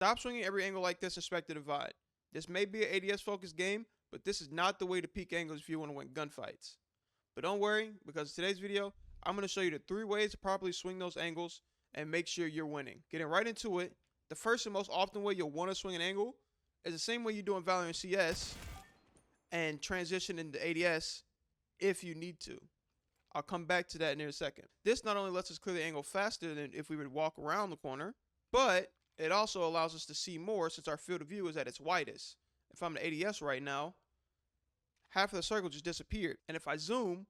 Stop swinging every angle like this in Spectre Divide. This may be an ADS focused game, but this is not the way to peak angles if you want to win gunfights. But don't worry, because in today's video, I'm going to show you the 3 ways to properly swing those angles and make sure you're winning. Getting right into it, the first and most often way you'll want to swing an angle is the same way you do in Valorant CS and transition into ADS if you need to. I'll come back to that in a second. This not only lets us clear the angle faster than if we would walk around the corner, but it also allows us to see more since our field of view is at its widest. If I'm in ADS right now, half of the circle just disappeared. And if I zoom,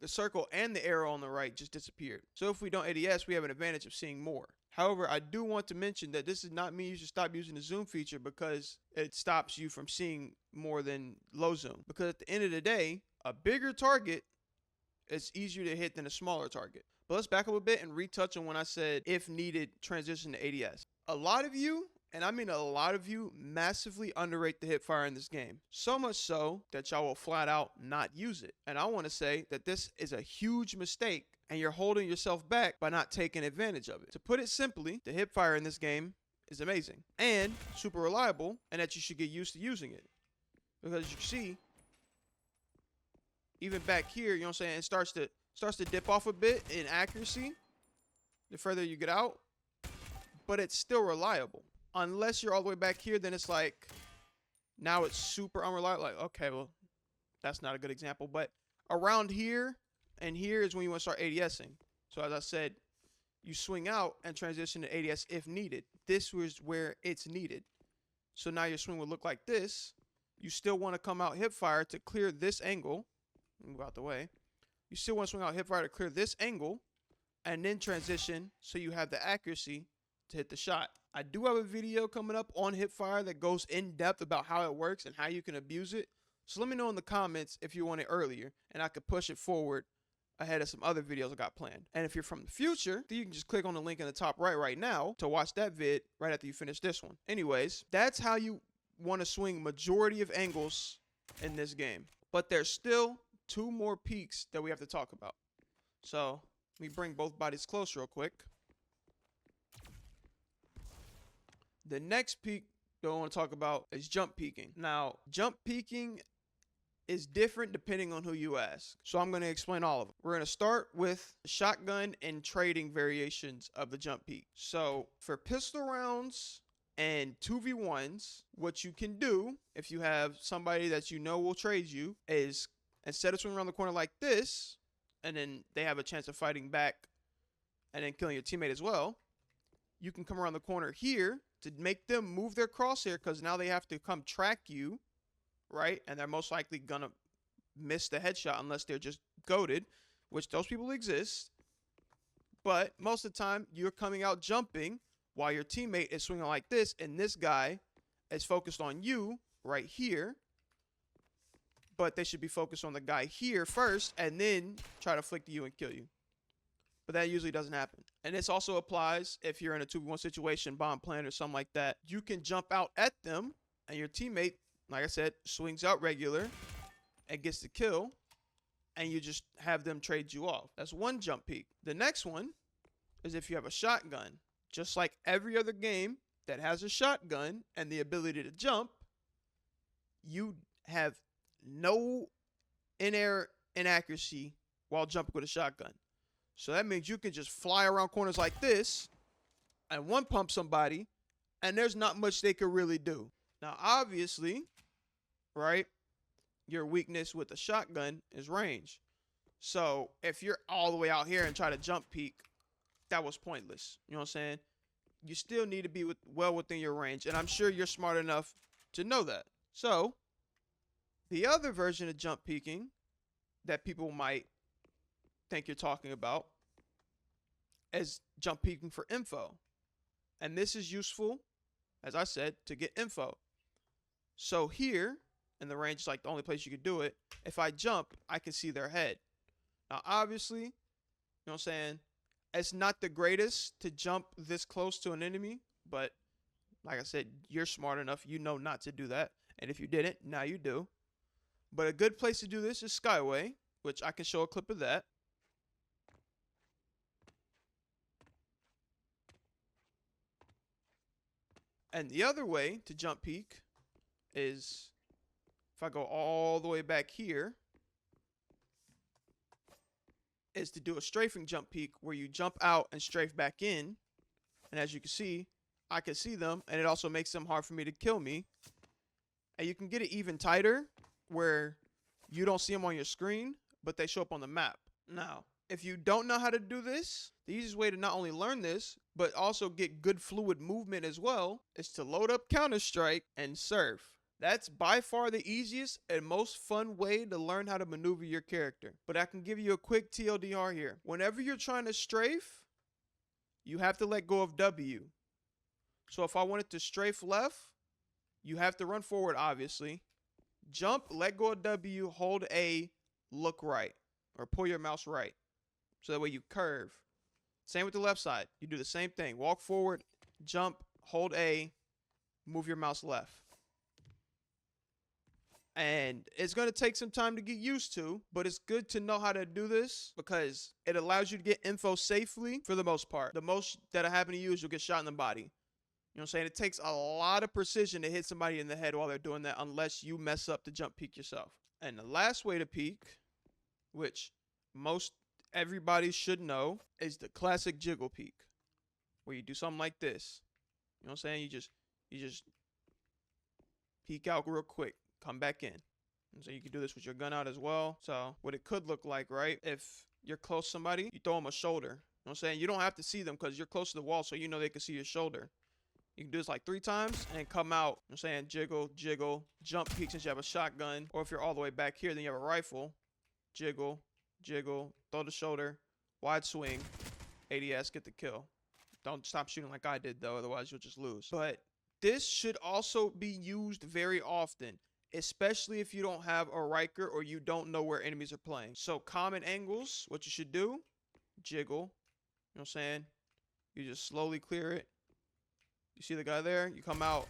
the circle and the arrow on the right just disappeared. So if we don't ADS, we have an advantage of seeing more. However, I do want to mention that this does not mean you should stop using the zoom feature because it stops you from seeing more than low zoom. Because at the end of the day, a bigger target is easier to hit than a smaller target. But let's back up a bit and retouch on when I said if needed transition to ADS. A lot of you, and I mean a lot of you, massively underrate the hipfire in this game. So much so that y'all will flat out not use it. And I want to say that this is a huge mistake and you're holding yourself back by not taking advantage of it. To put it simply, the hipfire in this game is amazing and super reliable, and that you should get used to using it. Because you see, even back here, you know what I'm saying, it starts to dip off a bit in accuracy the further you get out, but it's still reliable. Unless you're all the way back here, then it's like, now it's super unreliable. Like, okay, well, that's not a good example, but around here and here is when you want to start ADSing. So as I said, you swing out and transition to ADS if needed. This was where it's needed. So now your swing would look like this. You still want to come out hipfire to clear this angle. Move out the way. You still want to swing out hipfire to clear this angle and then transition so you have the accuracy to hit the shot. I do have a video coming up on hipfire that goes in depth about how it works and how you can abuse it. So let me know in the comments if you want it earlier and I could push it forward ahead of some other videos I got planned. And if you're from the future, then you can just click on the link in the top right now to watch that vid right after you finish this one. Anyways, that's how you want to swing majority of angles in this game. But there's still 2 more peaks that we have to talk about. So let me bring both bodies close real quick. The next peak that I want to talk about is jump peeking. Now, jump peeking is different depending on who you ask. So I'm going to explain all of them. We're going to start with shotgun and trading variations of the jump peek. So for pistol rounds and 2v1s, what you can do if you have somebody that you know will trade you is instead of swinging around the corner like this, and then they have a chance of fighting back and then killing your teammate as well, you can come around the corner here to make them move their crosshair because now they have to come track you, right? And they're most likely going to miss the headshot unless they're just goated, which those people exist. But most of the time, you're coming out jumping while your teammate is swinging like this, and this guy is focused on you right here. But they should be focused on the guy here first and then try to flick to you and kill you. But that usually doesn't happen. And this also applies if you're in a 2v1 situation, bomb plan or something like that. You can jump out at them and your teammate, like I said, swings out regular and gets the kill. And you just have them trade you off. That's one jump peek. The next one is if you have a shotgun. Just like every other game that has a shotgun and the ability to jump, you have no in-air inaccuracy while jumping with a shotgun. So that means you can just fly around corners like this and one pump somebody and there's not much they could really do. Now, obviously, right, your weakness with the shotgun is range. So if you're all the way out here and try to jump peek, that was pointless. You know what I'm saying? You still need to be well within your range. And I'm sure you're smart enough to know that. So the other version of jump peeking that people might think you're talking about is jump peeking for info. And this is useful, as I said, to get info. So here, in the range is like the only place you could do it. If I jump, I can see their head. Now, obviously, you know what I'm saying, it's not the greatest to jump this close to an enemy, but like I said, you're smart enough, you know not to do that. And if you didn't, now you do. But a good place to do this is Skyway, which I can show a clip of that. And the other way to jump peek is if I go all the way back here, is to do a strafing jump peek where you jump out and strafe back in. And as you can see, I can see them, and it also makes them hard for me to kill me. And you can get it even tighter where you don't see them on your screen, but they show up on the map. Now, if you don't know how to do this, the easiest way to not only learn this, but also get good fluid movement as well, is to load up Counter-Strike and surf. That's by far the easiest and most fun way to learn how to maneuver your character. But I can give you a quick TLDR here. Whenever you're trying to strafe, you have to let go of W. So if I wanted to strafe left, you have to run forward, obviously. Jump, let go of W, hold A, look right. Or pull your mouse right. So that way you curve. Same with the left side. You do the same thing. Walk forward, jump, hold A, move your mouse left. And it's going to take some time to get used to, but it's good to know how to do this because it allows you to get info safely for the most part. The most that'll happen to you is you'll get shot in the body. You know what I'm saying? It takes a lot of precision to hit somebody in the head while they're doing that unless you mess up the jump peek yourself. And the last way to peek, which most everybody should know, is the classic jiggle peek, where you do something like this. You know what I'm saying? You just peek out real quick, come back in. And so you can do this with your gun out as well. So what it could look like, right? If you're close to somebody, you throw them a shoulder. You know what I'm saying? You don't have to see them because you're close to the wall, so you know they can see your shoulder. You can do this like 3 times and come out. You know what I'm saying? Jiggle, jiggle, jump peek since you have a shotgun. Or if you're all the way back here, then you have a rifle. Jiggle, jiggle, throw the shoulder, wide swing, ADS, get the kill. Don't stop shooting like I did though, otherwise you'll just lose. But this should also be used very often, especially if you don't have a Riker or you don't know where enemies are playing. So common angles, what you should do, jiggle, you know what I'm saying? You just slowly clear it. You see the guy there? You come out,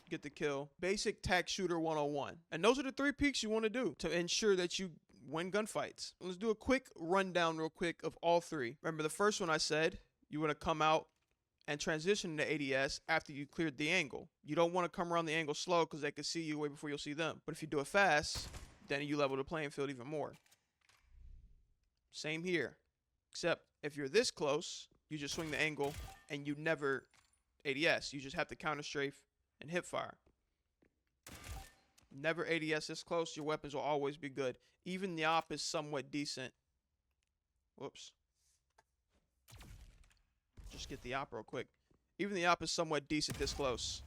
get the kill. Basic tac shooter 101. And those are the 3 peeks you want to do to ensure that you win gunfights. Let's do a quick rundown real quick of all 3. Remember the first one I said, you want to come out and transition to ADS after you cleared the angle. You don't want to come around the angle slow because they can see you way before you'll see them. But if you do it fast, then you level the playing field even more. Same here. Except if you're this close, you just swing the angle and you never ADS. You just have to counter strafe and hip fire. Never ADS this close. Your weapons will always be good. Even the op is somewhat decent. Whoops. Just get the op real quick. Even the op is somewhat decent this close.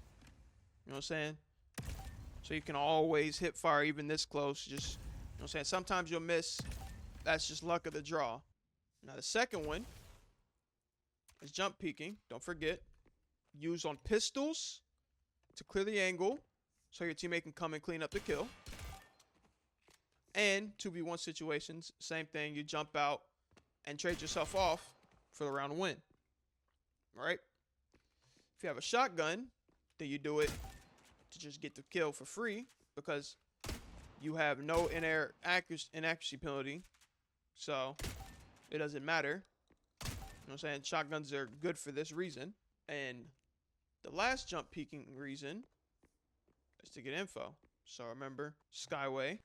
You know what I'm saying? So you can always hip fire even this close. Just, you know what I'm saying? Sometimes you'll miss. That's just luck of the draw. Now the second one is jump peeking. Don't forget. Use on pistols to clear the angle so your teammate can come and clean up the kill. And 2v1 situations, same thing. You jump out and trade yourself off for the round win. Right? If you have a shotgun, then you do it to just get the kill for free because you have no inaccuracy penalty. So it doesn't matter. You know what I'm saying? Shotguns are good for this reason. And the last jump peeking reason is to get info. So remember, Skyway.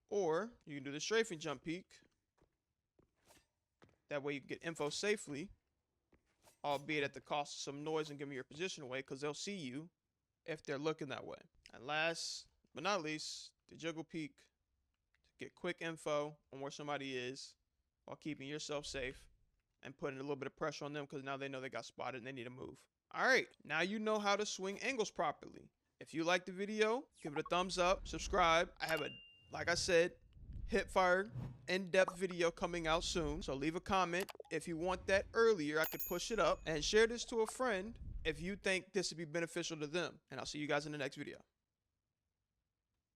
Or you can do the strafing jump peek. That way you can get info safely, albeit at the cost of some noise and giving your position away because they'll see you if they're looking that way. And last but not least, the jiggle peek to get quick info on where somebody is while keeping yourself safe and putting a little bit of pressure on them because now they know they got spotted and they need to move. All right, now you know how to swing angles properly. If you like the video, give it a thumbs up, subscribe. I have like I said, hipfire in-depth video coming out soon. So leave a comment if you want that earlier. I could push it up and share this to a friend if you think this would be beneficial to them. And I'll see you guys in the next video.